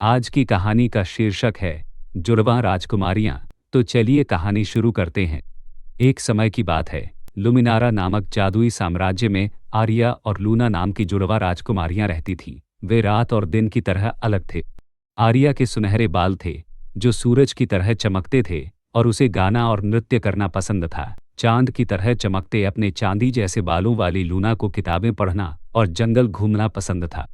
आज की कहानी का शीर्षक है जुड़वां राजकुमारियां। तो चलिए कहानी शुरू करते हैं। एक समय की बात है। लुमिनारा नामक जादुई साम्राज्य में आर्या और लूना नाम की जुड़वां राजकुमारियां रहती थीं। वे रात और दिन की तरह अलग थे। आर्या के सुनहरे बाल थे जो सूरज की तरह चमकते थे और उसे गाना और नृत्य करना पसंद था। चांद की तरह चमकते अपने चांदी जैसे बालों वाली लूना को किताबें पढ़ना और जंगल घूमना पसंद था।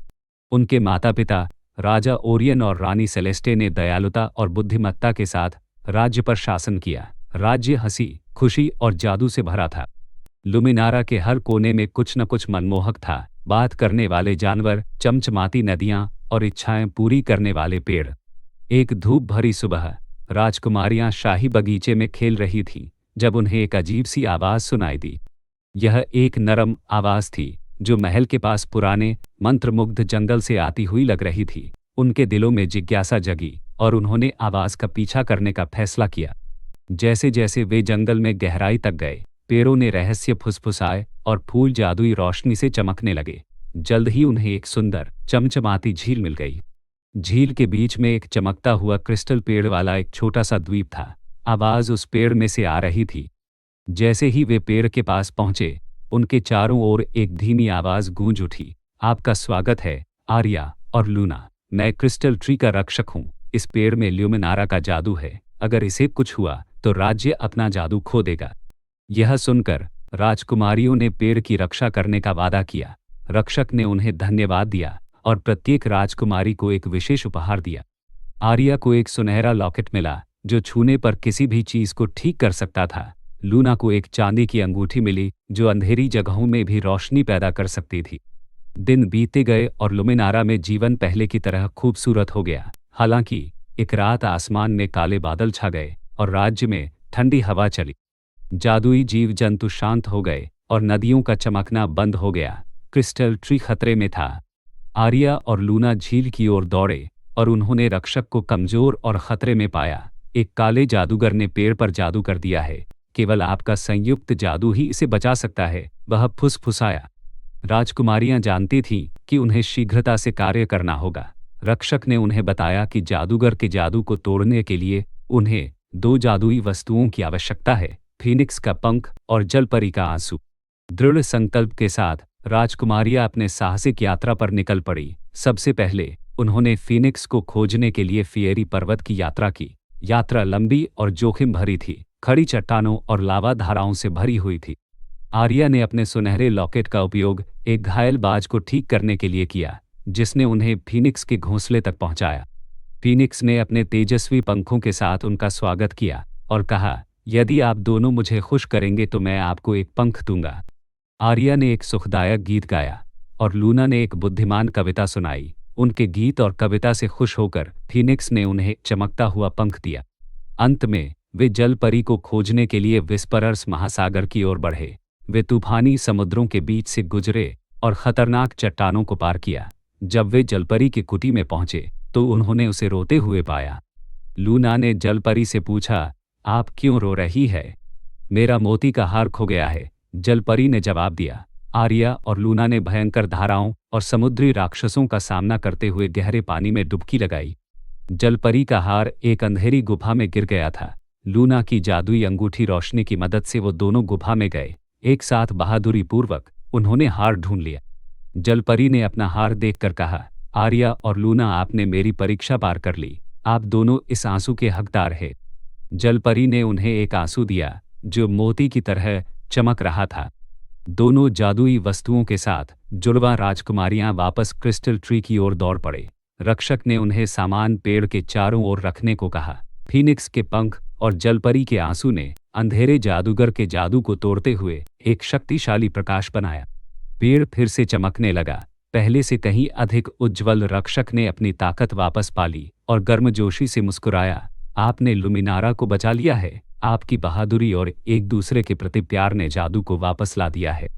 उनके माता पिता राजा ओरियन और रानी सेलेस्टे ने दयालुता और बुद्धिमत्ता के साथ राज्य पर शासन किया। राज्य हंसी खुशी और जादू से भरा था। लुमिनारा के हर कोने में कुछ न कुछ मनमोहक था। बात करने वाले जानवर, चमचमाती नदियां और इच्छाएं पूरी करने वाले पेड़। एक धूप भरी सुबह राजकुमारियां शाही बगीचे में खेल रही थीं जब उन्हें एक अजीब सी आवाज सुनाई दी। यह एक नरम आवाज थी जो महल के पास पुराने मंत्रमुग्ध जंगल से आती हुई लग रही थी। उनके दिलों में जिज्ञासा जगी और उन्होंने आवाज का पीछा करने का फैसला किया। जैसे जैसे वे जंगल में गहराई तक गए, पेड़ों ने रहस्य फुसफुसाए और फूल जादुई रोशनी से चमकने लगे। जल्द ही उन्हें एक सुंदर चमचमाती झील मिल गई। झील के बीच में एक चमकता हुआ क्रिस्टल पेड़ वाला एक छोटा सा द्वीप था। आवाज उस पेड़ में से आ रही थी। जैसे ही वे पेड़ के पास पहुंचे, उनके चारों ओर एक धीमी आवाज गूंज उठी। आपका स्वागत है आर्या और लूना। मैं क्रिस्टल ट्री का रक्षक हूँ। इस पेड़ में ल्यूमिनारा का जादू है। अगर इसे कुछ हुआ तो राज्य अपना जादू खो देगा। यह सुनकर राजकुमारियों ने पेड़ की रक्षा करने का वादा किया। रक्षक ने उन्हें धन्यवाद दिया और प्रत्येक राजकुमारी को एक विशेष उपहार दिया। आर्या को एक सुनहरा लॉकेट मिला जो छूने पर किसी भी चीज को ठीक कर सकता था। लूना को एक चांदी की अंगूठी मिली जो अंधेरी जगहों में भी रोशनी पैदा कर सकती थी। दिन बीते गए और लुमिनारा में जीवन पहले की तरह खूबसूरत हो गया। हालांकि एक रात आसमान में काले बादल छा गए और राज्य में ठंडी हवा चली। जादुई जीव जंतु शांत हो गए और नदियों का चमकना बंद हो गया। क्रिस्टल ट्री खतरे में था। आर्या और लूना झील की ओर दौड़े और उन्होंने रक्षक को कमजोर और खतरे में पाया। एक काले जादूगर ने पेड़ पर जादू कर दिया है। केवल आपका संयुक्त जादू ही इसे बचा सकता है, वह फुसफुसाया। राजकुमारियां जानती थीं कि उन्हें शीघ्रता से कार्य करना होगा। रक्षक ने उन्हें बताया कि जादूगर के जादू को तोड़ने के लिए उन्हें 2 जादुई वस्तुओं की आवश्यकता है, फीनिक्स का पंख और जलपरी का आंसू। दृढ़ संकल्प के साथ राजकुमारियां अपने साहसिक यात्रा पर निकल पड़ी। सबसे पहले उन्होंने फीनिक्स को खोजने के लिए फिएरी पर्वत की यात्रा की। यात्रा लंबी और जोखिम भरी थी, खड़ी चट्टानों और लावा धाराओं से भरी हुई थी। आर्या ने अपने सुनहरे लॉकेट का उपयोग एक घायल बाज को ठीक करने के लिए किया, जिसने उन्हें फीनिक्स के घोंसले तक पहुंचाया। फीनिक्स ने अपने तेजस्वी पंखों के साथ उनका स्वागत किया और कहा, यदि आप दोनों मुझे खुश करेंगे तो मैं आपको एक पंख दूंगा। आर्या ने एक सुखदायक गीत गाया और लूना ने एक बुद्धिमान कविता सुनाई। उनके गीत और कविता से खुश होकर फीनिक्स ने उन्हें चमकता हुआ पंख दिया। अंत में वे जलपरी को खोजने के लिए विस्परर्स महासागर की ओर बढ़े। वे तूफानी समुद्रों के बीच से गुजरे और खतरनाक चट्टानों को पार किया। जब वे जलपरी की कुटी में पहुंचे तो उन्होंने उसे रोते हुए पाया। लूना ने जलपरी से पूछा, आप क्यों रो रही है? मेरा मोती का हार खो गया है, जलपरी ने जवाब दिया। आर्या और लूना ने भयंकर धाराओं और समुद्री राक्षसों का सामना करते हुए गहरे पानी में डुबकी लगाई। जलपरी का हार एक अंधेरी गुफा में गिर गया था। लूना की जादुई अंगूठी रोशनी की मदद से वो दोनों गुफा में गए। एक साथ बहादुरी पूर्वक उन्होंने हार ढूंढ लिया। जलपरी ने अपना हार देखकर कहा, आर्या और लूना, आपने मेरी परीक्षा पार कर ली। आप दोनों इस आंसू के हकदार हैं। जलपरी ने उन्हें एक आंसू दिया जो मोती की तरह चमक रहा था। दोनों जादुई वस्तुओं के साथ जुड़वां राजकुमारियां वापस क्रिस्टल ट्री की ओर दौड़ पड़े। रक्षक ने उन्हें सामान पेड़ के चारों ओर रखने को कहा। फीनिक्स के पंख और जलपरी के आंसू ने अंधेरे जादूगर के जादू को तोड़ते हुए एक शक्तिशाली प्रकाश बनाया। पेड़ फिर से चमकने लगा, पहले से कहीं अधिक उज्ज्वल। रक्षक ने अपनी ताकत वापस पा ली और गर्मजोशी से मुस्कुराया, आपने लुमिनारा को बचा लिया है। आपकी बहादुरी और एक दूसरे के प्रति प्यार ने जादू को वापस ला दिया है।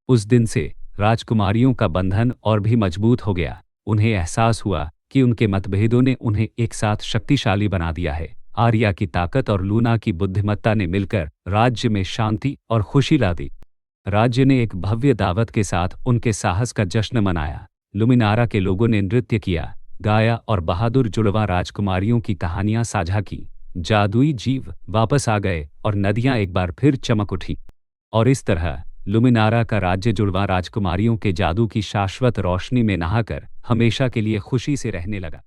उस दिन से राजकुमारियों का बंधन और भी मजबूत हो गया। उन्हें एहसास हुआ कि उनके मतभेदों ने उन्हें एक साथ शक्तिशाली बना दिया है। आर्या की ताकत और लूना की बुद्धिमत्ता ने मिलकर राज्य में शांति और खुशी ला दी। राज्य ने एक भव्य दावत के साथ उनके साहस का जश्न मनाया। लुमिनारा के लोगों ने नृत्य किया, गाया और बहादुर जुड़वा राजकुमारियों की कहानियां साझा की। जादुई जीव वापस आ गए और नदियां एक बार फिर चमक उठी। और इस तरह लुमिनारा का राज्य जुड़वा राजकुमारियों के जादू की शाश्वत रोशनी में नहाकर हमेशा के लिए खुशी से रहने लगा।